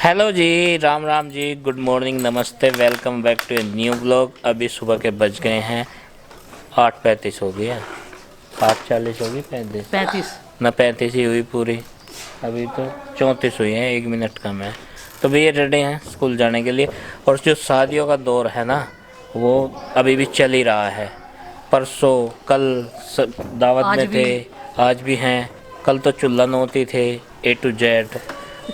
Hello जी, Ram Ram ji, good morning, नमस्ते, welcome back to a new blog. अभी सुबह के बज गए हैं 8:35 हो गई है, 8:40 होगी, 35 ना 35 ही हुई पूरी। अभी तो 34 हुई है, 1 मिनट कम है। तो भैया रेडी हैं स्कूल जाने के लिए। और जो शादियों का दौर है ना, वो अभी भी चल ही रहा है। परसों कल दावत में थे, आज भी हैं। कल तो चुल्ला नौती थे A to Z,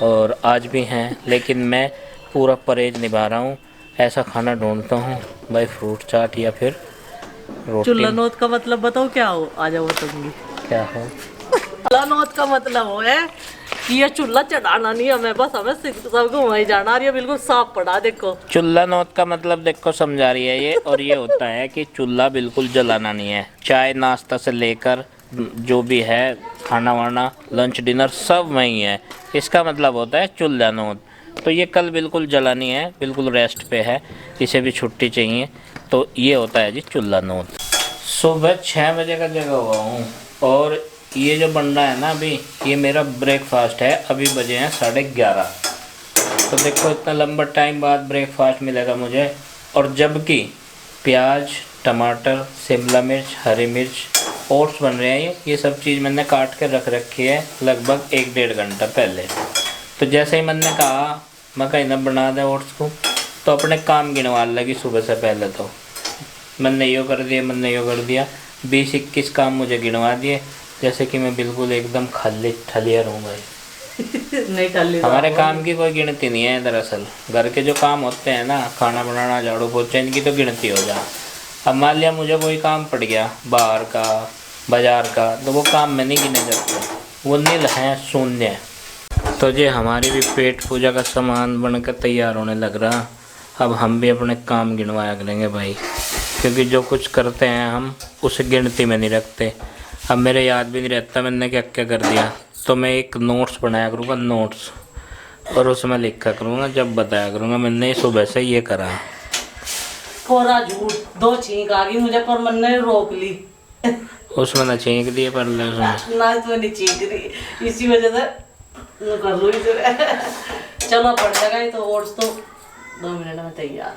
और आज भी हैं। लेकिन मैं पूरा परहेज निभा रहा हूँ। ऐसा खाना ढूंढता हूँ भाई, फ्रूट चाट या फिर रोटी। चुल्ला नौत का मतलब बताओ क्या हो? आ जाओ बताऊंगी क्या हो। चुल्ला नौत का मतलब वो है कि ये चूल्हा चढ़ाना नहीं हमें, बस हमें सबको वहीं जाना। और ये बिल्कुल साफ पड़ा, देखो चुल्ला नौत का मतलब देखो समझा रही है ये। और ये होता है कि चूल्हा बिल्कुल जलाना नहीं है। चाय नाश्ता से लेकर जो भी है, खाना वाना, लंच डिनर सब वहीं है। इसका मतलब होता है चुल्हा नौत। तो ये कल बिल्कुल जलानी है, बिल्कुल रेस्ट पे है, इसे भी छुट्टी चाहिए। तो ये होता है जी चुल्हा नौत। सुबह 6 बजे का जगा हुआ हूँ। और ये जो बन रहा है ना अभी, ये मेरा ब्रेकफास्ट है। अभी बजे हैं 11:30। तो देखो इतना लंबा टाइम बाद ब्रेकफास्ट मिलेगा मुझे। और जबकि प्याज, टमाटर, शिमला मिर्च, हरी मिर्च, ओट्स बन रहे हैं। ये सब चीज़ मैंने काट के रख रखी है लगभग 1-1.5 घंटा पहले। तो जैसे ही मैंने कहा मैं कहीं ना बना दे ओट्स को, तो अपने काम गिनवा लगी सुबह से पहले। तो मैंने यो कर दिया, मैंने यो कर दिया, 20-21 काम मुझे गिनवा दिए। जैसे कि मैं बिल्कुल एकदम खाली ठलिया रहूँ भाई। नहीं टल्ली हमारे काम की कोई गिनती नहीं है दरअसल। घर के जो काम होते हैं ना, खाना बनाना, झाड़ू पोछा, इनकी तो गिनती हो जा। अब मान लिया मुझे कोई काम पड़ गया बाहर का, बाजार का, तो वो काम में नहीं गिने जाते, वो नील हैं, शून्य। तो ये हमारी भी पेट पूजा का सामान बनकर तैयार होने लग रहा। अब हम भी अपने काम गिनवाया करेंगे भाई, क्योंकि जो कुछ करते हैं हम उसे गिनती में नहीं रखते। अब मेरे याद भी नहीं रहता मैंने क्या क्या कर दिया। तो मैं एक नोट्स बनाया करूँगा, नोट्स, और उसमें लिखा करूँगा, जब बताया करूँगा मैंने सुबह से ये करा। कोरा झूठ, 2 छींक आ गई मुझे पर मैंने रोक ली। उसमें ना छींक दिए पर उसमें ना तो नहीं छींक रही, इसी वजह से कर लूँ इसे। चलो पड़ जाएगा ये तो। ओट्स तो 2 मिनट में तैयार।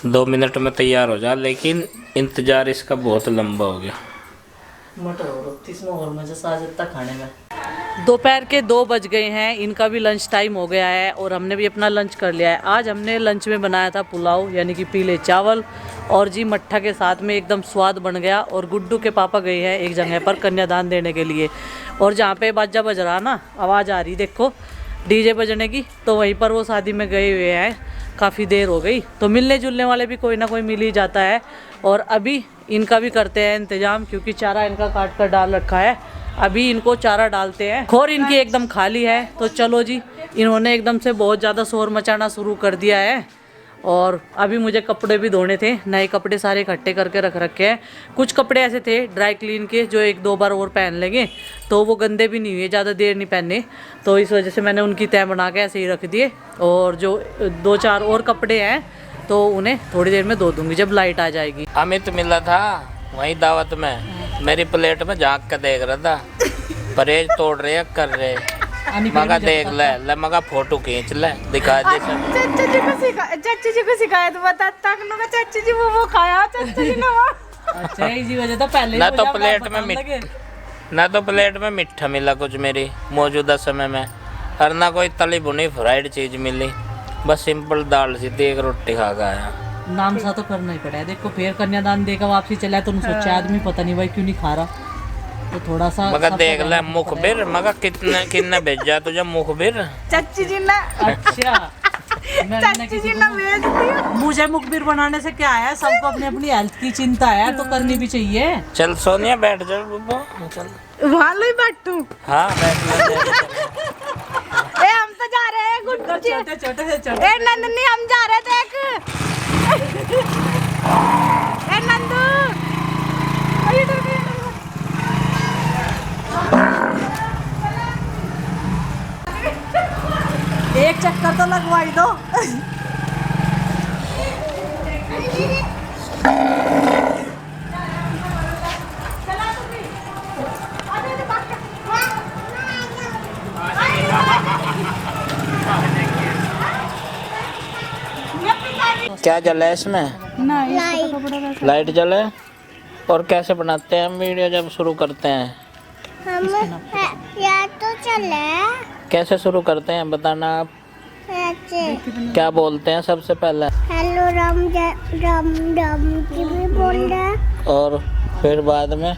2 मिनट में तैयार हो जा, लेकिन इंतज़ार इसका बहुत लंबा हो गया। मटर और इसमें और मज़ा सा जाता खाने में। दोपहर के 2 बज गए हैं, इनका भी लंच टाइम हो गया है और हमने भी अपना लंच कर लिया है। आज हमने लंच में बनाया था पुलाव, यानी कि पीले चावल, और जी मट्ठा के साथ में एकदम स्वाद बन गया। और गुड्डू के पापा गए हैं एक जगह पर कन्यादान देने के लिए, और जहाँ पे बाजा बज रहा ना, आवाज़ आ रही देखो डीजे बजने की, तो वहीं पर वो शादी में गए हुए हैं। काफ़ी देर हो गई, तो मिलने जुलने वाले भी कोई ना कोई मिल ही जाता है। और अभी इनका भी करते हैं इंतजाम, क्योंकि चारा इनका काट कर डाल रखा है। अभी इनको चारा डालते हैं। खोर इनकी एकदम खाली है। तो चलो जी, इन्होंने एकदम से बहुत ज़्यादा शोर मचाना शुरू कर दिया है। और अभी मुझे कपड़े भी धोने थे, नए कपड़े सारे इकट्ठे करके रख रखे हैं। कुछ कपड़े ऐसे थे ड्राई क्लीन के, जो 1-2 बार और पहन लेंगे तो वो गंदे भी नहीं हुए, ज़्यादा देर नहीं पहनने। तो इस वजह से मैंने उनकी तय बना के ऐसे ही रख दिए। और जो 2-4 और कपड़े हैं तो उन्हें थोड़ी देर में धो दूंगी जब लाइट आ जाएगी। अमित मिला था वहीं दावत में, मेरी प्लेट में झाँक के देख रहा था, परहेज तोड़ रहे कर रहे। मगा देख ले मगा फोटो खींच ले, दिखा दे। चाची जी को शिकायत बता तक नो चाची जी वो खाया चाची जी ने वो। अच्छा इसी वजह तो पहले ना तो प्लेट में ना तो प्लेट में मिठा मिला कुछ मेरी मौजूदा समय में, और ना कोई तली भुनी फ्राइड चीज मिली। बस सिंपल दाल सी थी, एक रोटी खा के आया। नाम सा तो करना ही पड़ा है। देखो फिर कन्यादान देकर वापसी चला तो सोचा आदमी पता नहीं भाई क्यों नहीं खा रहा, तो थोड़ा सा मगर देख ले मुखबिर, मगर कितने भेजा तुझे मुखबिर? चाची जी ने। अच्छा चाची जी ने भेज दिया। मुझे मुखबिर बनाने से क्या है, सबको अपनी अपनी हेल्थ की चिंता है तो करनी भी चाहिए। चल सोनिया बैठ जा बुब्बा, चल वहाँ ले बैठू। हाँ बैठ ले। ए हम तो जा रहे हैं गुड्डू जी। छोटे छोटे से छोटे। ए नंदनी हम जा रहे देख। ए नंदू। एक चक्कर तो लगवाई दो। क्या जला है इसमें? नहीं लाइट जले। और कैसे बनाते हैं हम वीडियो जब शुरू करते हैं? हम या तो चले कैसे शुरू करते हैं बताना आप? ऐसे क्या बोलते हैं सबसे पहले? हेलो राम राम राम जी भी बोल रहे हैं। और फिर बाद में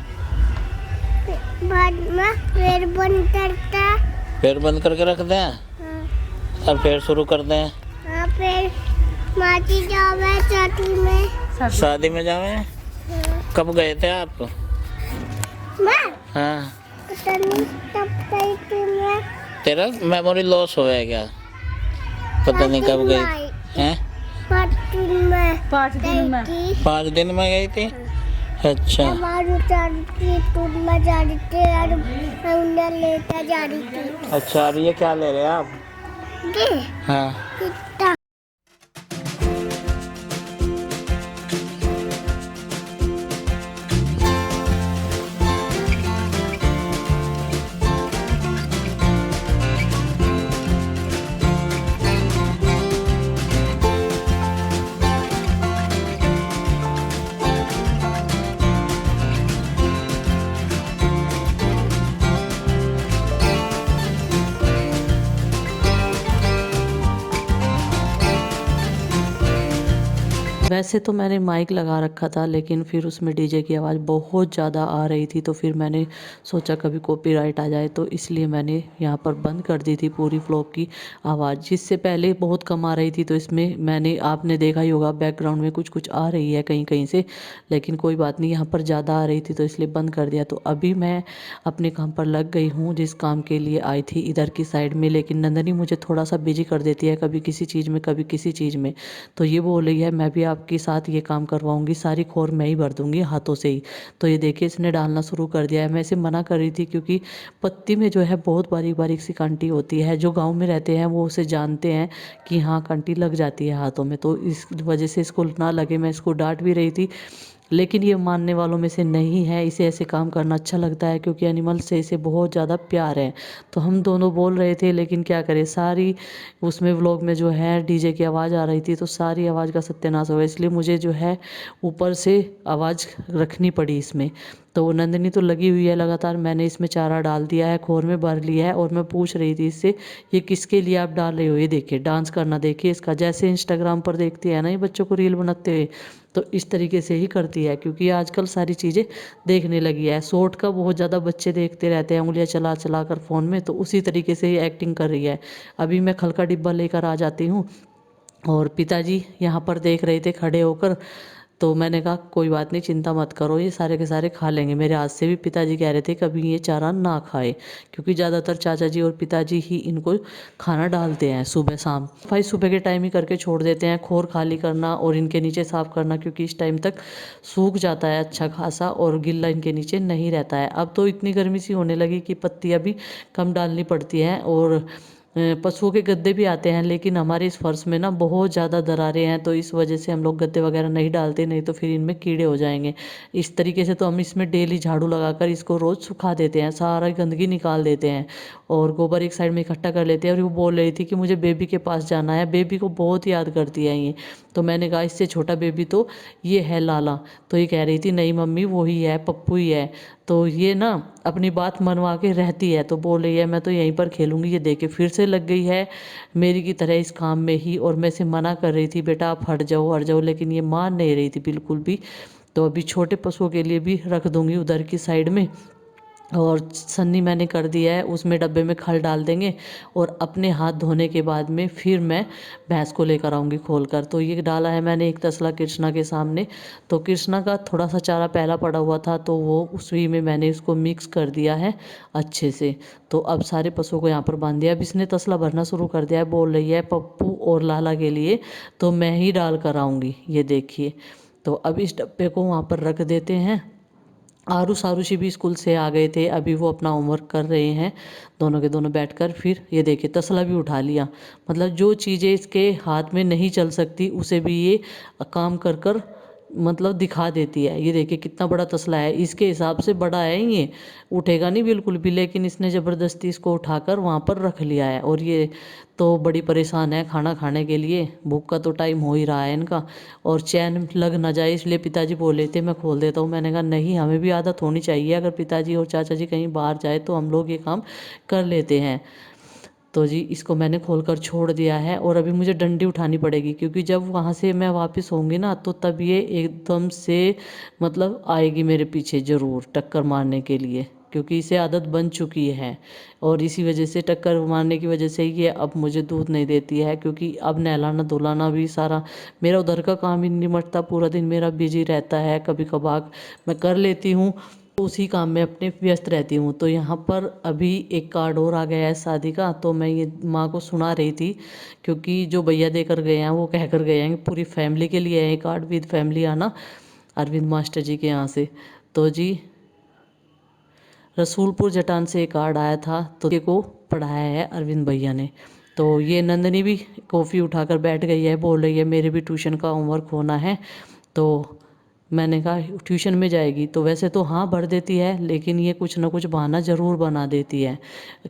फिर बंद करता है। फिर बंद करके रख दें हाँ। और फिर शुरू कर दें। हाँ, फिर माची जावे चाटी में। शादी में जावे। हाँ। कब गए थे आप? मैं हाँ। पता नहीं कब गई थी मैं। तेरा मेमोरी लॉस हो है क्या? पता नहीं कब गई हैं? 5 दिन में 5 दिन में गई थी। अच्छा। हमारी चाटी टूट में जा रही थी और हमने लेकर जा रही थी। अच्छा अब ये क्या ले रहे हैं आप? ये हाँ। कितना वैसे तो मैंने माइक लगा रखा था, लेकिन फिर उसमें डीजे की आवाज़ बहुत ज़्यादा आ रही थी, तो फिर मैंने सोचा कभी कॉपीराइट आ जाए, तो इसलिए मैंने यहाँ पर बंद कर दी थी पूरी व्लॉग की आवाज़। जिससे पहले बहुत कम आ रही थी, तो इसमें मैंने आपने देखा ही होगा बैकग्राउंड में कुछ कुछ आ रही है कहीं कहीं से, लेकिन कोई बात नहीं, यहाँ पर ज़्यादा आ रही थी तो इसलिए बंद कर दिया। तो अभी मैं अपने काम पर लग गई हूँ, जिस काम के लिए आई थी इधर की साइड में, लेकिन नंदनी मुझे थोड़ा सा बिजी कर देती है, कभी किसी चीज़ में कभी किसी चीज़ में। तो ये बोल रही है मैं भी आपके साथ ये काम करवाऊंगी, सारी खोर मैं ही भर दूंगी हाथों से ही। तो ये देखिए इसने डालना शुरू कर दिया है। मैं इसे मना कर रही थी क्योंकि पत्ती में जो है बहुत बारीक बारीक सी कांटी होती है, जो गांव में रहते हैं वो उसे जानते हैं कि हाँ कांटी लग जाती है हाथों में, तो इस वजह से इसको ना लगे। मैं इसको डांट भी रही थी, लेकिन ये मानने वालों में से नहीं है। इसे ऐसे काम करना अच्छा लगता है क्योंकि एनिमल से इसे बहुत ज़्यादा प्यार है। तो हम दोनों बोल रहे थे, लेकिन क्या करें, सारी उसमें व्लॉग में जो है डीजे की आवाज़ आ रही थी, तो सारी आवाज़ का सत्यानाश हो गया, इसलिए मुझे जो है ऊपर से आवाज़ रखनी पड़ी इसमें। तो नंदिनी तो लगी हुई है लगातार, मैंने इसमें चारा डाल दिया है, खोर में भर लिया है, और मैं पूछ रही थी इससे ये किसके लिए आप डाल रहे हो। ये देखिए डांस करना देखिए इसका, जैसे इंस्टाग्राम पर देखती है ना ये बच्चों को रील बनाते हुए, तो इस तरीके से ही करती है, क्योंकि आजकल सारी चीज़ें देखने लगी है। शॉर्ट का बहुत ज़्यादा बच्चे देखते रहते हैं उंगलियां चला चला कर फ़ोन में, तो उसी तरीके से ही एक्टिंग कर रही है। अभी मैं खल का डिब्बा लेकर आ जाती हूँ, और पिताजी यहाँ पर देख रहे थे खड़े होकर, तो मैंने कहा कोई बात नहीं चिंता मत करो, ये सारे के सारे खा लेंगे। मेरे हाथ से भी पिताजी कह रहे थे कभी ये चारा ना खाए, क्योंकि ज़्यादातर चाचा जी और पिताजी ही इनको खाना डालते हैं सुबह शाम। भाई सुबह के टाइम ही करके छोड़ देते हैं, खोर खाली करना और इनके नीचे साफ़ करना, क्योंकि इस टाइम तक सूख जाता है अच्छा खासा और गिल्ला इनके नीचे नहीं रहता है। अब तो इतनी गर्मी सी होने लगी कि पत्तियाँ भी कम डालनी पड़ती हैं, और पशुओं के गद्दे भी आते हैं, लेकिन हमारे इस फर्श में ना बहुत ज़्यादा दरारें हैं, तो इस वजह से हम लोग गद्दे वगैरह नहीं डालते, नहीं तो फिर इनमें कीड़े हो जाएंगे। इस तरीके से तो हम इसमें डेली झाड़ू लगाकर इसको रोज़ सुखा देते हैं, सारा गंदगी निकाल देते हैं, और गोबर एक साइड में इकट्ठा कर लेते हैं। और वो बोल रही थी कि मुझे बेबी के पास जाना है, बेबी को बहुत याद करती है ये। तो मैंने कहा इससे छोटा बेबी तो ये है लाला, तो ये कह रही थी नहीं मम्मी वो ही है, पप्पू ही है। तो ये ना अपनी बात मनवा के रहती है, तो बोल रही है मैं तो यहीं पर खेलूंगी। ये देखे फिर से लग गई है मेरी की तरह इस काम में ही, और मैं इसे मना कर रही थी बेटा आप हट जाओ, लेकिन ये मान नहीं रही थी बिल्कुल भी। तो अभी छोटे पशुओं के लिए भी रख दूंगी उधर की साइड में, और सन्नी मैंने कर दिया है, उसमें डब्बे में खल डाल देंगे, और अपने हाथ धोने के बाद में फिर मैं भैंस को लेकर आऊँगी खोल कर। तो ये डाला है मैंने एक तसला कृष्णा के सामने, तो कृष्णा का थोड़ा सा चारा पहला पड़ा हुआ था, तो वो उसी में मैंने इसको मिक्स कर दिया है अच्छे से। तो अब सारे पशुओं को यहाँ पर बांध दिया। अब इसने तसला भरना शुरू कर दिया है, बोल रही है पप्पू और लाला के लिए तो मैं ही डाल कर आऊँगी। ये देखिए, तो अब इस डब्बे को वहाँ पर रख देते हैं। आरुष आरुषि भी स्कूल से आ गए थे, अभी वो अपना होमवर्क कर रहे हैं दोनों के दोनों बैठकर। फिर ये देखिए तसला भी उठा लिया, मतलब जो चीज़ें इसके हाथ में नहीं चल सकती उसे भी ये काम कर कर मतलब दिखा देती है। ये देखिए कितना बड़ा तसला है, इसके हिसाब से बड़ा है ये, उठेगा नहीं बिल्कुल भी, लेकिन इसने ज़बरदस्ती इसको उठाकर वहाँ पर रख लिया है। और ये तो बड़ी परेशान है खाना खाने के लिए, भूख का तो टाइम हो ही रहा है इनका, और चैन लग ना जाए इसलिए पिताजी बोले थे मैं खोल देता हूँ। मैंने कहा नहीं, हमें भी आदत होनी चाहिए, अगर पिताजी और चाचा जी कहीं बाहर जाए तो हम लोग ये काम कर लेते हैं। तो जी इसको मैंने खोलकर छोड़ दिया है, और अभी मुझे डंडी उठानी पड़ेगी, क्योंकि जब वहाँ से मैं वापस होंगी ना तो तब ये एकदम से मतलब आएगी मेरे पीछे ज़रूर टक्कर मारने के लिए, क्योंकि इसे आदत बन चुकी है। और इसी वजह से, टक्कर मारने की वजह से ये अब मुझे दूध नहीं देती है, क्योंकि अब नहलाना धुलाना भी सारा मेरा उधर का काम ही नहीं निपटता, पूरा दिन मेरा बिजी रहता है। कभी कभार मैं कर लेती हूँ, उसी काम में अपने व्यस्त रहती हूँ। तो यहाँ पर अभी एक कार्ड और आ गया है शादी का, तो मैं ये माँ को सुना रही थी, क्योंकि जो भैया देकर गए हैं वो कह कर गए हैं कि पूरी फैमिली के लिए है ये कार्ड, विद फैमिली आना अरविंद मास्टर जी के यहाँ से। तो जी रसूलपुर जटान से एक कार्ड आया था, तो ये को पढ़ाया है अरविंद भैया ने। तो ये नंदनी भी कॉफ़ी उठाकर बैठ गई है, बोल रही है मेरे भी ट्यूशन का होमवर्क होना है। तो मैंने कहा ट्यूशन में जाएगी, तो वैसे तो हाँ भर देती है, लेकिन ये कुछ ना कुछ बहाना ज़रूर बना देती है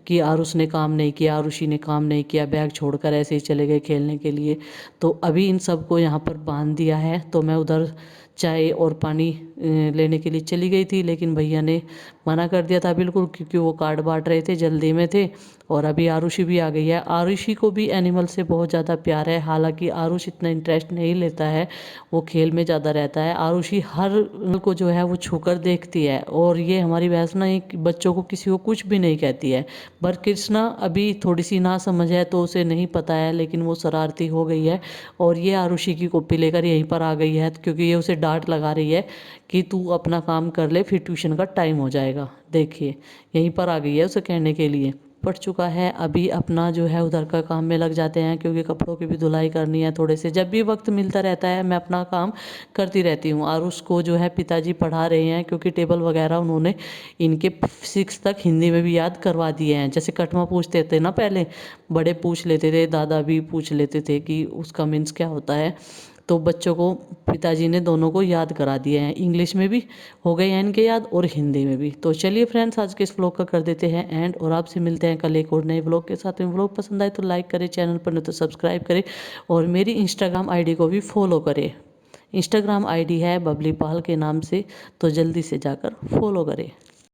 कि आरुष ने काम नहीं किया, आरुषि ने काम नहीं किया, बैग छोड़कर ऐसे ही चले गए खेलने के लिए। तो अभी इन सबको यहाँ पर बांध दिया है। तो मैं उधर चाय और पानी लेने के लिए चली गई थी, लेकिन भैया ने मना कर दिया था बिल्कुल, क्योंकि वो कार्ड बांट रहे थे, जल्दी में थे। और अभी आरुषि भी आ गई है। आरुषि को भी एनिमल से बहुत ज़्यादा प्यार है, हालांकि आरुष इतना इंटरेस्ट नहीं लेता है, वो खेल में ज़्यादा रहता है। आरुषि हर को जो है वो छूकर देखती है, और ये हमारी भैंस ना एक बच्चों को किसी को कुछ भी नहीं कहती है। पर कृष्णा अभी थोड़ी सी ना समझ है, तो उसे नहीं पता है, लेकिन वो शरारती हो गई है, और ये आरुषि की कॉपी लेकर यहीं पर आ गई है, क्योंकि ये उसे डांट लगा रही है कि तू अपना काम कर ले, फिर ट्यूशन का टाइम हो जाएगा। देखिए यहीं पर आ गई है उसे कहने के लिए। पड़ चुका है, अभी अपना जो है उधर का काम में लग जाते हैं, क्योंकि कपड़ों की भी धुलाई करनी है थोड़े से। जब भी वक्त मिलता रहता है मैं अपना काम करती रहती हूँ। और उसको जो है पिताजी पढ़ा रहे हैं, क्योंकि टेबल वगैरह उन्होंने इनके 6 तक हिंदी में भी याद करवा दिए हैं। जैसे कटमा पूछते थे ना पहले, बड़े पूछ लेते थे, दादा भी पूछ लेते थे कि उसका मीन्स क्या होता है, तो बच्चों को पिताजी ने दोनों को याद करा दिए हैं। इंग्लिश में भी हो गए हैं इनके याद, और हिंदी में भी। तो चलिए फ्रेंड्स, आज के इस व्लॉग का कर देते हैं एंड, और आपसे मिलते हैं कल एक और नए व्लॉग के साथ। व्लॉग पसंद आए तो लाइक करें, चैनल पर नहीं तो सब्सक्राइब करें, और मेरी इंस्टाग्राम आईडी को भी फॉलो करें। इंस्टाग्राम आईडी है बबली पाल के नाम से, तो जल्दी से जाकर फॉलो करें।